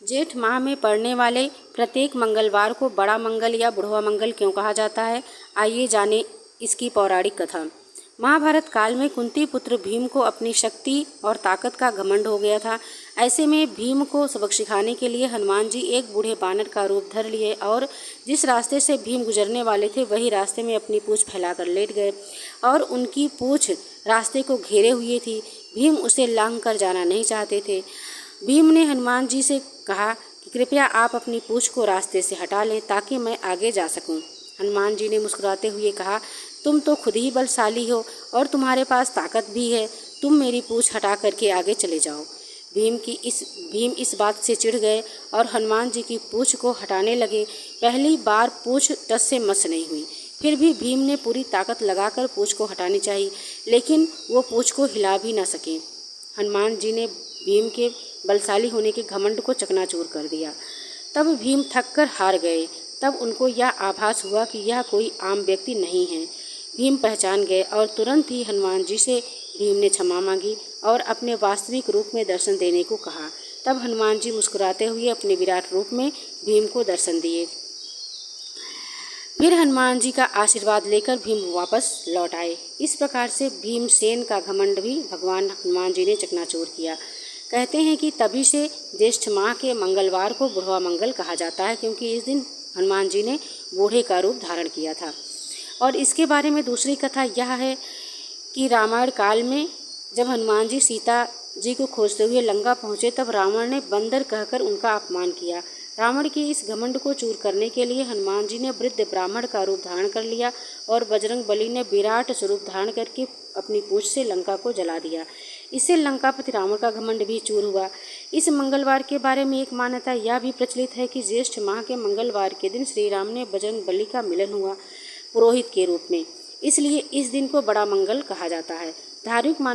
जेठ माह में पड़ने वाले प्रत्येक मंगलवार को बड़ा मंगल या बुढ़वा मंगल क्यों कहा जाता है? आइए जानें इसकी पौराणिक कथा। महाभारत काल में कुंती पुत्र भीम को अपनी शक्ति और ताकत का घमंड हो गया था। ऐसे में भीम को सबक सिखाने के लिए हनुमान जी एक बूढ़े बानर का रूप धर लिए और जिस रास्ते से भीम गुजरने वाले थे वही रास्ते में अपनी पूँछ फैलाकर लेट गए और उनकी पूँछ रास्ते को घेरे हुए थी। भीम उसे लांघ कर जाना नहीं चाहते थे। भीम ने हनुमान जी से कहा कि कृपया आप अपनी पूँछ को रास्ते से हटा लें ताकि मैं आगे जा सकूं। हनुमान जी ने मुस्कुराते हुए कहा, तुम तो खुद ही बलशाली हो और तुम्हारे पास ताकत भी है, तुम मेरी पूँछ हटा करके आगे चले जाओ। भीम इस बात से चिढ़ गए और हनुमान जी की पूँछ को हटाने लगे। पहली बार पूँछ टस से मस नहीं हुई, फिर भी भीम ने पूरी ताकत लगाकर पूँछ को हटानी चाहिए, लेकिन वो पूँछ को हिला भी न सके। हनुमान जी ने भीम के बलशाली होने के घमंड को चकनाचूर कर दिया। तब भीम थककर हार गए। तब उनको यह आभास हुआ कि यह कोई आम व्यक्ति नहीं है। भीम पहचान गए और तुरंत ही हनुमान जी से भीम ने क्षमा मांगी और अपने वास्तविक रूप में दर्शन देने को कहा। तब हनुमान जी मुस्कुराते हुए अपने विराट रूप में भीम को दर्शन दिए। फिर हनुमान जी का आशीर्वाद लेकर भीम वापस लौट आए। इस प्रकार से भीमसेन का घमंड भी भगवान हनुमान जी ने चकनाचूर किया। कहते हैं कि तभी से ज्येष्ठ माह के मंगलवार को बुढ़वा मंगल कहा जाता है, क्योंकि इस दिन हनुमान जी ने बूढ़े का रूप धारण किया था। और इसके बारे में दूसरी कथा यह है कि रामायण काल में जब हनुमान जी सीता जी को खोजते हुए लंका पहुँचे तब रावण ने बंदर कहकर उनका अपमान किया। रावण के इस घमंड को चूर करने के लिए हनुमान जी ने वृद्ध ब्राह्मण का रूप धारण कर लिया और बजरंग बली ने विराट स्वरूप धारण करके अपनी पूँछ से लंका को जला दिया। इससे लंकापति रावण का घमंड भी चूर हुआ। इस मंगलवार के बारे में एक मान्यता यह भी प्रचलित है कि ज्येष्ठ माह के मंगलवार के दिन श्री राम ने बजरंग बली का मिलन हुआ पुरोहित के रूप में, इसलिए इस दिन को बड़ा मंगल कहा जाता है। धार्मिक मान्यता